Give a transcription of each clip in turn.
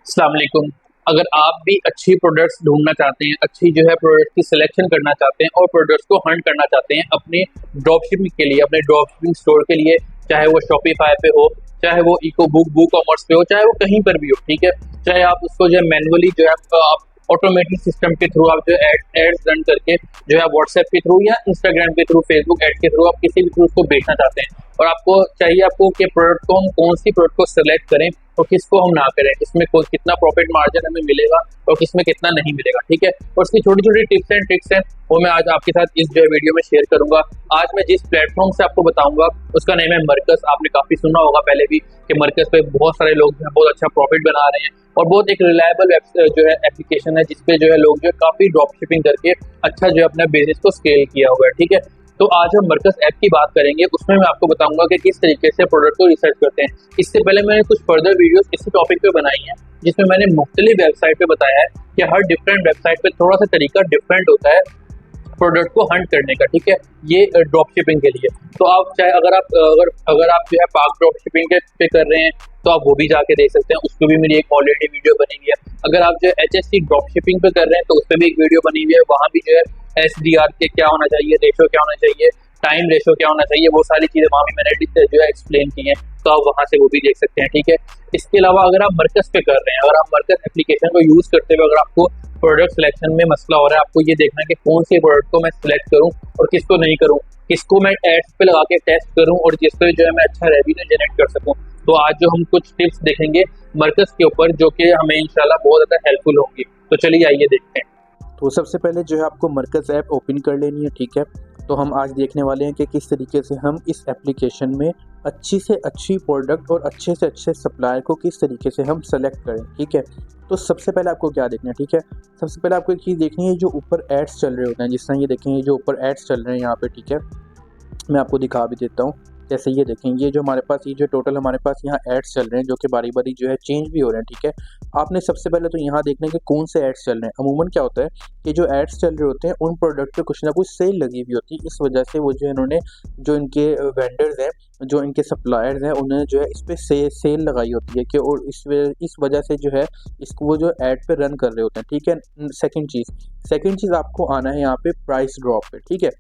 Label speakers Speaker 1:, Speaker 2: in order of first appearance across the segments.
Speaker 1: अस्सलाम वालेकुम। अगर आप भी अच्छी प्रोडक्ट्स ढूँढना चाहते हैं, अच्छी जो है प्रोडक्ट की सिलेक्शन करना चाहते हैं और प्रोडक्ट्स को हंट करना चाहते हैं अपने ड्रॉपशिपिंग के लिए, अपने ड्रॉपशिपिंग स्टोर के लिए, चाहे वो शॉपिफ़ाई पे हो, चाहे वो इको बुक वूकॉमर्स पे हो, चाहे वो कहीं पर भी हो, ठीक है? चाहे आप उसको जो है मैनुअली जो है आप ऑटोमेटिक सिस्टम के थ्रू आप जो एड्स रन करके जो है व्हाट्सएप के थ्रू या इंस्टाग्राम के थ्रू, फेसबुक एड्स के थ्रू आप किसी भी थ्रू उसको बेचना चाहते हैं और आपको चाहिए आपको कि प्रोडक्ट को हम कौन-सी प्रोडक्ट को सेलेक्ट करें और किसको हम ना करें, किसमें को कितना प्रॉफिट मार्जिन हमें मिलेगा और किसमें कितना नहीं मिलेगा, ठीक है? और उसकी छोटी-छोटी टिप्स एंड ट्रिक्स हैं, वो मैं आज आपके साथ इस जो है वीडियो में शेयर करूँगा। आज मैं जिस प्लेटफ़ॉर्म से आपको बताऊँगा, उसका नेम है मरकज़। आपने काफ़ी सुना होगा पहले भी कि मरकज़ पे बहुत सारे लोग जो है बहुत अच्छा प्रॉफिट बना रहे हैं और बहुत एक रिलायबल जो है एप्लीकेशन है, जिसपे जो है लोग जो है काफ़ी ड्रॉप शिपिंग करके अच्छा जो है अपने बिज़नेस को स्केल किया हुआ है, ठीक है? तो आज हम मरकज़ ऐप की बात करेंगे, उसमें मैं आपको बताऊँगा कि किस तरीके से प्रोडक्ट को रिसर्च करते हैं। इससे पहले मैंने कुछ फर्दर वीडियोज़ इसी टॉपिक पे बनाई हैं, जिसमें मैंने मुख्तलिफ वेबसाइट पे बताया है कि हर डिफरेंट वेबसाइट पे थोड़ा-सा तरीका डिफरेंट होता है प्रोडक्ट को हंट करने का, ठीक है? ये ड्रॉप शिपिंग के लिए। तो आप चाहे अगर आप जो है पाक ड्रॉप शिपिंग के पे कर रहे हैं, तो आप वो भी जाके देख सकते हैं, उसकी भी मेरी एक ऑलरेडी वीडियो बनी हुई है। अगर आप जो है एचएससी ड्रॉप शिपिंग पे कर रहे हैं, तो उसपे भी एक वीडियो बनी हुई है, वहाँ भी जो है एसडीआर के क्या होना चाहिए, रेशो क्या होना चाहिए, टाइम रेशो क्या होना चाहिए, वो सारी चीज़ें वहाँ भी मैंने जो है एक्सप्लेन की हैं, तो आप वहाँ से वो भी देख सकते हैं, ठीक है? इसके अलावा अगर आप मरकज़ पे कर रहे हैं, अगर आप मरकज़ एप्लीकेशन को यूज़ करते हुए अगर आपको प्रोडक्ट सिलेक्शन में मसला हो रहा है, आपको ये देखना है कि कौन से प्रोडक्ट को मैं सिलेक्ट करूँ और किसको नहीं करूँ, किसको मैं एड्स पे लगा के टेस्ट करूँ और जिस पे जो है मैं अच्छा रेवेन्यू जनरेट कर सकूँ। तो आज जो हम कुछ टिप्स देखेंगे मरकज़ के ऊपर, जो कि हमें इंशाल्लाह बहुत ज़्यादा हेल्पफुल होंगी। तो चलिए आइए देखते हैं।
Speaker 2: तो सबसे पहले जो है आपको मरकज़ ऐप ओपन कर लेनी है, ठीक है। तो हम आज देखने वाले हैं कि किस तरीके से हम इस एप्लीकेशन में अच्छी से अच्छी प्रोडक्ट और अच्छे से अच्छे सप्लायर को किस तरीके से हम सेलेक्ट करें, ठीक है। तो सबसे पहले आपको क्या देखना है, ठीक है। सबसे पहले आपको एक चीज़ देखनी है, जो ऊपर एड्स चल रहे होते हैं, जिस तरह ये देखें, ये जो ऊपर एड्स चल रहे हैं यहाँ पे, ठीक है। मैं आपको दिखा भी देता हूँ। जैसे ये देखें, ये जो हमारे पास ये जो टोटल हमारे पास यहाँ एड्स चल रहे हैं, जो कि बारी-बारी जो है चेंज भी हो रहे हैं, ठीक है। आपने सबसे पहले तो यहाँ देखना है कि कौन से एड्स चल रहे हैं। अमूमन क्या होता है कि जो एड्स चल रहे होते हैं, उन प्रोडक्ट पे कुछ ना कुछ सेल लगी हुई होती है। इस वजह से वो जो है इन्होंने जो इनके वेंडर्स हैं, जो इनके सप्लायर्स हैं, उन्होंने जो है इस पे सेल लगाई होती है कि और इस वजह से जो है इसको वो जो ऐड पे रन कर रहे होते हैं, ठीक है। सेकंड चीज़ आपको आना है यहाँ पे प्राइस ड्रॉप पे, ठीक है।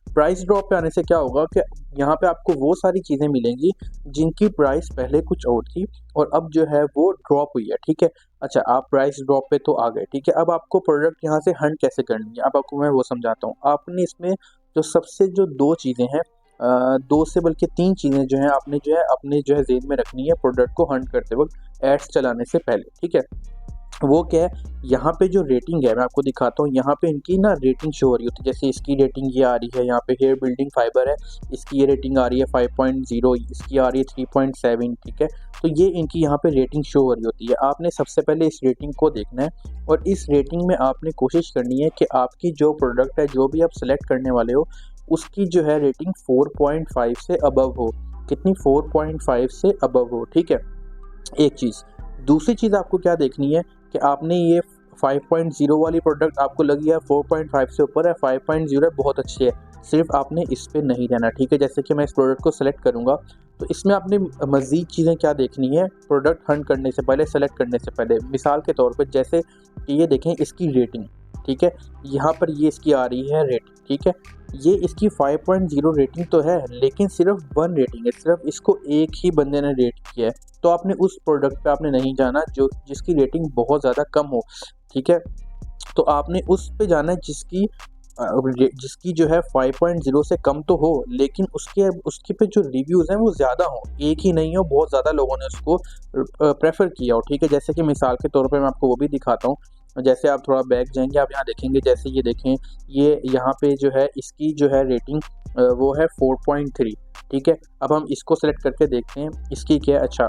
Speaker 2: प्राइस ड्रॉप पे आने से क्या होगा कि यहाँ पे आपको वो सारी चीज़ें मिलेंगी जिनकी प्राइस पहले कुछ और थी और अब जो है वो ड्रॉप हुई है, ठीक है। अच्छा, आप प्राइस ड्रॉप पे तो आ गए, ठीक है। अब आपको प्रोडक्ट यहाँ से हंट कैसे करनी है, अब आपको मैं वो समझाता हूँ। आपने इसमें जो 2 चीज़ें हैं, 2 से बल्कि 3 चीज़ें जो हैं, आपने जो है अपने जो है ज़हन में रखनी है प्रोडक्ट को हंट करते वक्त एड्स चलाने से पहले, ठीक है। वो क्या है, यहाँ पे जो रेटिंग है मैं आपको दिखाता हूँ। यहाँ पे इनकी ना रेटिंग शो हो रही होती है। जैसे इसकी रेटिंग ये आ रही है, यहाँ पे हेयर बिल्डिंग फाइबर है, इसकी ये रेटिंग आ रही है 5.0, इसकी आ रही है 3.7, ठीक है। तो ये इनकी यहाँ पे रेटिंग शो हो रही होती है। आपने सबसे पहले इस रेटिंग को देखना है और इस रेटिंग में आपने कोशिश करनी है कि आपकी जो प्रोडक्ट है, जो भी आप सेलेक्ट करने वाले हो, उसकी जो है रेटिंग 4.5 से अबव हो। कितनी? 4.5 से अबव हो, ठीक है। एक चीज़। दूसरी चीज़ आपको क्या देखनी है कि आपने ये 5.0 वाली प्रोडक्ट आपको लगी है 4.5 से ऊपर है, 5.0 है, बहुत अच्छी है। सिर्फ आपने इस पे नहीं रहना, ठीक है। जैसे कि मैं इस प्रोडक्ट को सेलेक्ट करूँगा, तो इसमें आपने मज़ीद चीज़ें क्या देखनी है प्रोडक्ट हंट करने से पहले, सेलेक्ट करने से पहले। मिसाल के तौर पे जैसे कि ये देखें इसकी रेटिंग, ठीक है। यहाँ पर ये इसकी आ रही है रेटिंग, ठीक है। ये इसकी 5.0 रेटिंग तो है, लेकिन सिर्फ 1 रेटिंग है, सिर्फ इसको एक ही बंदे ने रेट किया है। तो आपने उस प्रोडक्ट पे आपने नहीं जाना जो जिसकी रेटिंग बहुत ज़्यादा कम हो, ठीक है। तो आपने उस पे जाना है जिसकी जो है 5.0 से कम तो हो, लेकिन उसके पे जो रिव्यूज़ हैं वो ज़्यादा हों, एक ही नहीं हो, बहुत ज़्यादा लोगों ने उसको प्रेफ़र किया हो, ठीक है। जैसे कि मिसाल के तौर पे मैं आपको वो भी दिखाता हूँ। जैसे आप थोड़ा बैक जाएँगे, आप यहाँ देखेंगे, जैसे ये देखें, ये यहाँ पे जो है इसकी जो है रेटिंग वो है 4.3, ठीक है। अब हम इसको सेलेक्ट करके देखते हैं इसकी क्या है। अच्छा,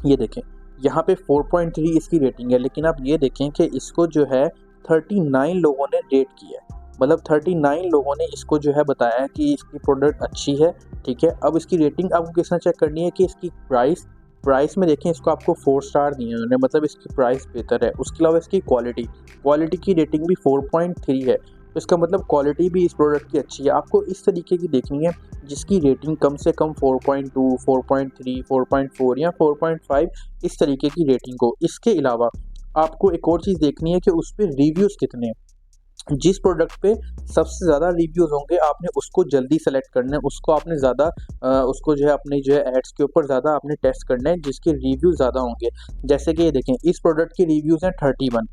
Speaker 2: ये देखें, यहाँ पे 4.3 इसकी रेटिंग है, लेकिन आप ये देखें कि इसको जो है 39 लोगों ने रेट किया है। मतलब 39 लोगों ने इसको जो है बताया है कि इसकी प्रोडक्ट अच्छी है, ठीक है। अब इसकी रेटिंग आपको किस तरह चेक करनी है कि इसकी प्राइस में देखें, इसको आपको 4 स्टार दिए हैं उन्होंने, मतलब इसकी प्राइस बेहतर है। उसके अलावा इसकी क्वालिटी की रेटिंग भी 4.3 है। तो इसका मतलब क्वालिटी भी इस प्रोडक्ट की अच्छी है। आपको इस तरीके की देखनी है जिसकी रेटिंग कम से कम 4.2, 4.3, 4.4 या 4.5 इस तरीके की रेटिंग हो। इसके अलावा आपको एक और चीज़ देखनी है कि उस पे रिव्यूज़ कितने हैं। जिस प्रोडक्ट पे सबसे ज़्यादा रिव्यूज़ होंगे आपने उसको जल्दी सेलेक्ट करना है, उसको आपने ज़्यादा उसको जो है अपने जो है एड्स के ऊपर ज़्यादा आपने टेस्ट करना है जिसके रिव्यू ज़्यादा होंगे। जैसे कि ये देखें, इस प्रोडक्ट की रिव्यूज़ हैं 31,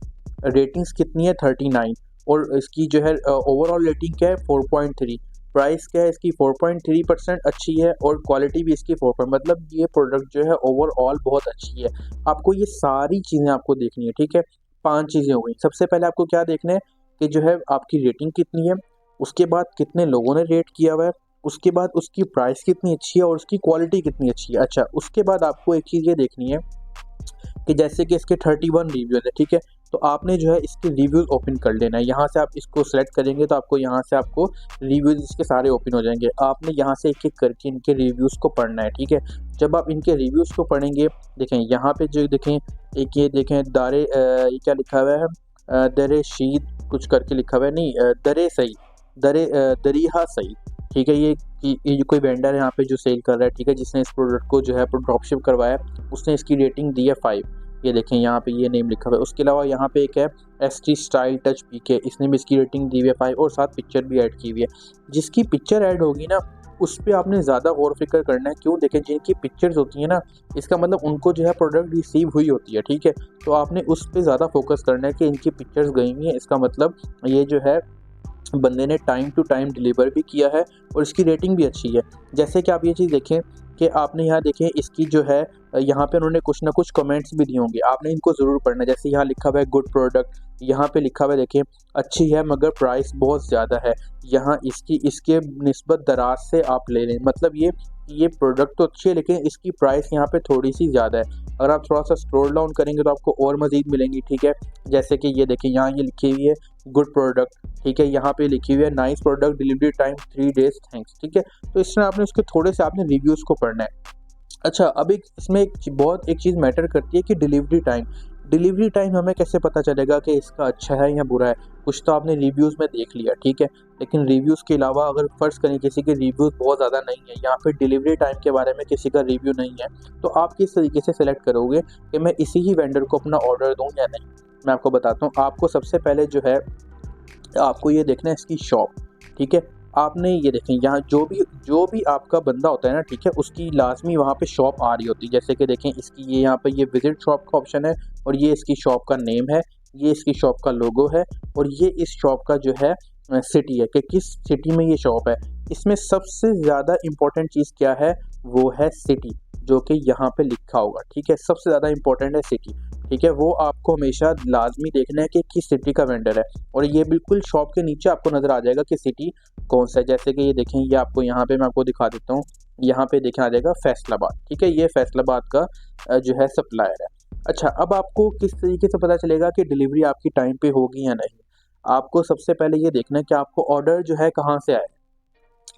Speaker 2: रेटिंग्स कितनी है 39 और इसकी जो है ओवरऑल रेटिंग क्या है 4.3, प्राइस क्या है इसकी 4.3% अच्छी है और क्वालिटी भी इसकी 4 मतलब ये प्रोडक्ट जो है ओवरऑल बहुत अच्छी है। आपको ये सारी चीज़ें आपको देखनी है, ठीक है? 5 चीज़ें हो गई। सबसे पहले आपको क्या देखना है कि जो है आपकी रेटिंग कितनी है, उसके बाद कितने लोगों ने रेट किया हुआ है, उसके बाद उसकी प्राइस कितनी अच्छी है और उसकी क्वालिटी कितनी अच्छी है। अच्छा, उसके बाद आपको एक चीज़ ये देखनी है कि जैसे कि इसके 31 रिव्यूज़ है, ठीक है? तो आपने जो है इसके रिव्यूज़ ओपन कर लेना है। यहाँ से आप इसको सेलेक्ट करेंगे तो आपको यहाँ से आपको रिव्यूज़ इसके सारे ओपन हो जाएँगे। आपने यहाँ से एक-एक करके इनके रिव्यूज़ को पढ़ना है, ठीक है? जब आप इनके रिव्यूज़ को पढ़ेंगे, देखें यहाँ पे जो देखें, एक ये देखें ये क्या लिखा हुआ है, दरे शीद कुछ करके लिखा हुआ है, नहीं दरे सही, दरिहा सही, ठीक है? ये कोई वेंडर है यहाँ पे जो सेल कर रहा है, ठीक है? जिसने इस प्रोडक्ट को जो है ड्रॉपशिप करवाया, उसने इसकी रेटिंग दी है 5। ये देखें यहाँ पे ये नेम लिखा हुआ है। उसके अलावा यहाँ पे एक है एसटी स्टाइल टच पीके, इसने भी इसकी रेटिंग दी हुई है 5 और साथ पिक्चर भी ऐड की हुई है। जिसकी पिक्चर ऐड होगी ना उस पे आपने ज़्यादा गौर फ़िक्र करना है। क्यों? देखें, जिनकी पिक्चर्स होती हैं ना, इसका मतलब उनको जो है प्रोडक्ट रिसीव हुई होती है, ठीक है? तो आपने उस पे ज़्यादा फोकस करना है कि इनकी पिक्चर्स गई हुई हैं, इसका मतलब ये जो है बंदे ने टाइम टू टाइम डिलीवर भी किया है और इसकी रेटिंग भी अच्छी है। जैसे कि आप ये चीज़ देखें कि आपने यहाँ देखें इसकी जो है यहाँ पे उन्होंने कुछ ना कुछ कमेंट्स भी दिए होंगे, आपने इनको ज़रूर पढ़ना है। जैसे यहाँ लिखा हुआ है गुड प्रोडक्ट, यहाँ पे लिखा हुआ है देखें अच्छी है मगर प्राइस बहुत ज़्यादा है, यहाँ इसके निस्बत दराज से आप ले लें। मतलब ये प्रोडक्ट तो अच्छी है लेकिन इसकी प्राइस यहाँ पे थोड़ी सी ज़्यादा है। अगर आप थोड़ा सा स्क्रॉल डाउन करेंगे तो आपको और मज़ीद मिलेंगी, ठीक है? जैसे कि ये देखें यहाँ ये लिखी हुई है गुड प्रोडक्ट, ठीक है? यहाँ पे लिखी हुई है nice product, delivery time 3 days, thanks, ठीक है? तो इस तरह आपने उसके थोड़े से आपने रिव्यूज़ को पढ़ना है। अच्छा, अब इसमें एक चीज़ मैटर करती है कि डिलीवरी टाइम हमें कैसे पता चलेगा कि इसका अच्छा है या बुरा है? कुछ तो आपने रिव्यूज़ में देख लिया, ठीक है? लेकिन रिव्यूज़ के अलावा अगर फ़र्ज़ करें किसी के रिव्यूज़ बहुत ज़्यादा नहीं है, यहाँ पे डिलीवरी टाइम के बारे में किसी का रिव्यू नहीं है, तो आप किस तरीके से सेलेक्ट करोगे कि मैं इसी ही वेंडर को अपना ऑर्डर दूँ या नहीं? मैं आपको बताता हूँ। आपको सबसे पहले जो है आपको ये देखना है इसकी शॉप, ठीक है? आपने ये देखें यहाँ जो भी आपका बंदा होता है ना, ठीक है? उसकी लाज़मी वहाँ पे शॉप आ रही होती है। जैसे कि देखें इसकी ये यहाँ पे ये विज़िट शॉप का ऑप्शन है और ये इसकी शॉप का नेम है, ये इसकी शॉप का लोगो है और ये इस शॉप का जो है सिटी है कि किस सिटी में ये शॉप है। इसमें सबसे ज़्यादा इम्पोर्टेंट चीज़ क्या है? वो है सिटी, जो कि यहाँ पे लिखा होगा, ठीक है? सबसे ज़्यादा इम्पोर्टेंट है सिटी, ठीक है? वो आपको हमेशा लाज़मी देखना है कि किस सिटी का वेंडर है और ये बिल्कुल शॉप के नीचे आपको नज़र आ जाएगा कि सिटी कौन सा है। जैसे कि ये देखें, ये आपको यहाँ पे मैं आपको दिखा देता हूँ, यहाँ पे देखना आ जाएगा फैसलाबाद, ठीक है? ये फैसलाबाद का जो है सप्लायर है। अच्छा, अब आपको किस तरीके से पता चलेगा कि डिलीवरी आपकी टाइम पे होगी या नहीं? आपको सबसे पहले ये देखना है कि आपको ऑर्डर जो है कहाँ से आया है।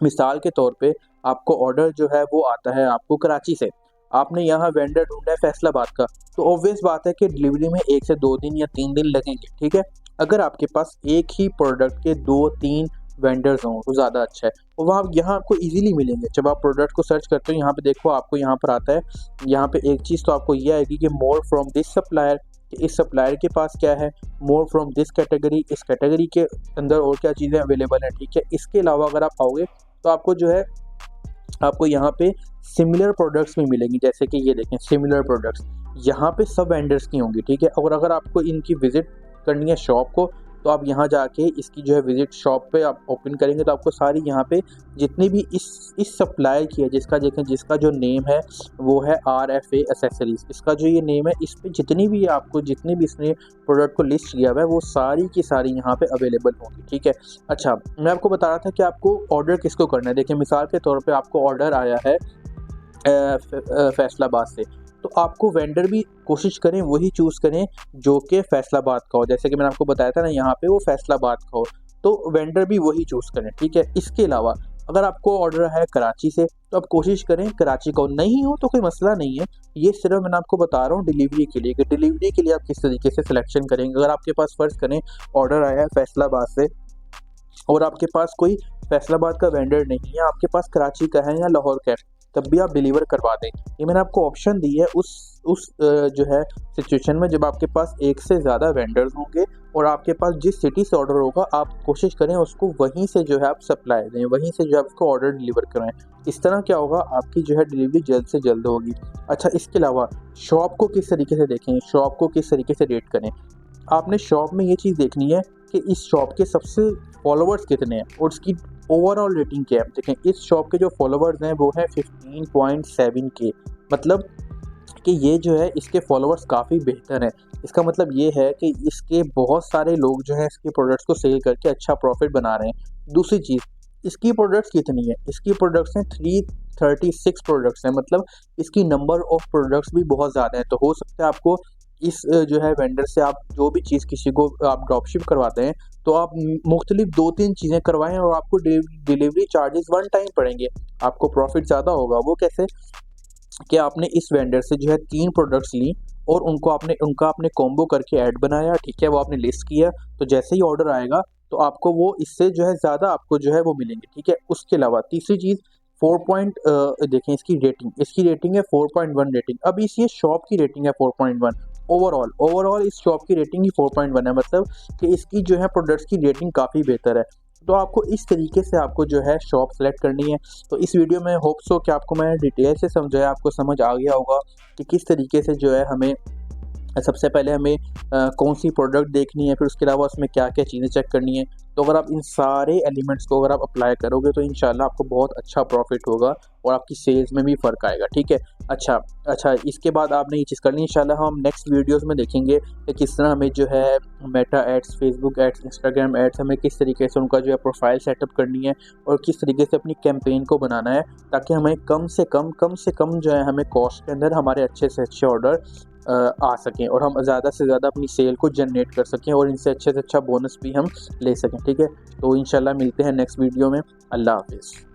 Speaker 2: मिसाल के तौर पे आपको ऑर्डर जो है वो आता है आपको कराची से, आपने यहाँ वेंडर ढूंढा है फैसलाबाद का, तो ऑब्वियस बात है कि डिलीवरी में 1 से 2 दिन या 3 दिन लगेंगे, ठीक है? अगर आपके पास एक ही प्रोडक्ट के 2-3 वेंडर्स हों तो ज़्यादा अच्छा है और वहाँ यहाँ आपको इजीली मिलेंगे। जब आप प्रोडक्ट को सर्च करते हो यहाँ पे देखो आपको यहाँ पर आता है, यहाँ पे एक चीज़ तो आपको ये आएगी कि मोर फ्रॉम दिस सप्लायर, कि इस सप्लायर के पास क्या है, मोर फ्रॉम दिस कैटेगरी, इस कैटेगरी के अंदर और क्या चीज़ें अवेलेबल हैं, ठीक है? इसके अलावा अगर आप आओगे तो आपको जो है आपको यहाँ पे सिमिलर प्रोडक्ट्स भी मिलेंगी। जैसे कि ये देखें सिमिलर प्रोडक्ट्स, यहाँ पे सब वेंडर्स की होंगी, ठीक है? और अगर आपको इनकी विज़िट करनी है शॉप को तो आप यहाँ जाके इसकी जो है विज़िट शॉप पे आप ओपन करेंगे तो आपको सारी यहाँ पे जितनी भी इस सप्लायर की है, जिसका देखें जिसका जो नेम है वो है RFA एक्सेसरीज़, इसका जो ये नेम है इस पे जितनी भी इसने प्रोडक्ट को लिस्ट किया हुआ है वो सारी की सारी यहाँ पे अवेलेबल होंगी, ठीक है? अच्छा, मैं आपको बता रहा था कि आपको ऑर्डर किसको करना है। देखिए मिसाल के तौर पे आपको ऑर्डर आया है फैसलाबाद से, तो आपको वेंडर भी कोशिश करें वही चूज़ करें जो कि फैसलाबाद का हो। जैसे कि मैंने आपको बताया था ना यहाँ पे वो फैसलाबाद का हो, तो वेंडर भी वही चूज़ करें, ठीक है? इसके अलावा अगर आपको ऑर्डर है कराची से तो आप कोशिश करें कराची का हो, नहीं हो तो कोई मसला नहीं है। ये सिर्फ मैंने आपको बता रहा हूँ डिलीवरी के लिए कि डिलीवरी के लिए आप किस तरीके से सिलेक्शन करेंगे। अगर आपके पास फ़र्ज़ करें ऑर्डर आया है फैसलाबाद से और आपके पास कोई फैसलाबाद का वेंडर नहीं है, आपके पास कराची का है या लाहौर का है, तब भी आप डिलीवर करवा दें। ये मैंने आपको ऑप्शन दी है उस जो है सिचुएशन में जब आपके पास एक से ज़्यादा वेंडर्स होंगे और आपके पास जिस सिटी से ऑर्डर होगा आप कोशिश करें उसको वहीं से जो है आप सप्लाई दें, वहीं से जो है उसको ऑर्डर डिलीवर कराएं। इस तरह क्या होगा, आपकी जो है डिलीवरी जल्द से जल्द होगी। अच्छा, इसके अलावा शॉप को किस तरीके से देखें, शॉप को किस तरीके से रेट करें। आपने शॉप में ये चीज़ देखनी है कि इस शॉप के सबसे फॉलोवर्स कितने हैं और उसकी ओवरऑल रेटिंग क्या है। देखें, इस शॉप के जो फॉलोवर्स हैं वो है 15.7K, मतलब कि ये जो है इसके फॉलोवर्स काफ़ी बेहतर हैं। इसका मतलब ये है कि इसके बहुत सारे लोग जो है इसके प्रोडक्ट्स को सेल करके अच्छा प्रॉफिट बना रहे हैं। दूसरी चीज़, इसकी प्रोडक्ट्स कितनी है, इसकी प्रोडक्ट्स हैं 336 प्रोडक्ट्स हैं, मतलब इसकी नंबर ऑफ प्रोडक्ट्स भी बहुत ज़्यादा है। तो हो सकता है आपको इस जो है वेंडर से आप जो भी चीज़ किसी को आप ड्रॉपशिप करवाते हैं तो आप मुख्तलिफ 2-3 चीज़ें करवाएं और आपको डिलीवरी चार्जेस वन टाइम पड़ेंगे, आपको प्रॉफिट ज़्यादा होगा। वो कैसे कि आपने इस वेंडर से जो है 3 प्रोडक्ट्स ली और उनका आपने कॉम्बो करके ऐड बनाया, ठीक है, वो आपने लिस्ट किया, तो जैसे ही ऑर्डर आएगा तो आपको वो इससे जो है ज़्यादा आपको जो है वो मिलेंगे, ठीक है। उसके अलावा तीसरी चीज़ देखें इसकी रेटिंग है 4.1 रेटिंग। अब इस ये शॉप की रेटिंग है 4.1। ओवरऑल इस शॉप की रेटिंग ही 4.1 है, मतलब कि इसकी जो है प्रोडक्ट्स की रेटिंग काफ़ी बेहतर है। तो आपको इस तरीके से आपको जो है शॉप सेलेक्ट करनी है। तो इस वीडियो में होप सो कि आपको मैंने डिटेल से समझाया, आपको समझ आ गया होगा कि किस तरीके से जो है हमें सबसे पहले हमें कौन सी प्रोडक्ट देखनी है, फिर उसके अलावा उसमें क्या क्या चीज़ें चेक करनी है। तो अगर आप इन सारे एलिमेंट्स को अगर आप अप्लाई करोगे तो इंशाल्लाह आपको बहुत अच्छा प्रॉफिट होगा और आपकी सेल्स में भी फ़र्क आएगा, ठीक है। अच्छा, इसके बाद आपने ये चीज़ करनी है। इंशाल्लाह हम नेक्स्ट वीडियोज़ में देखेंगे कि किस तरह हमें जो है Meta ads, Facebook ads, Instagram ads हमें किस तरीके से उनका जो है प्रोफाइल सेटअप करनी है और किस तरीके से अपनी कैंपेन को बनाना है, ताकि हमें कम से कम जो है हमें कॉस्ट के अंदर हमारे अच्छे से अच्छे ऑर्डर आ सकें और हम ज़्यादा से ज़्यादा अपनी सेल को जनरेट कर सकें और इनसे अच्छे से अच्छा बोनस भी हम ले सकें, ठीक है। तो इंशाल्लाह मिलते हैं नेक्स्ट वीडियो में। अल्लाह हाफ़िज़।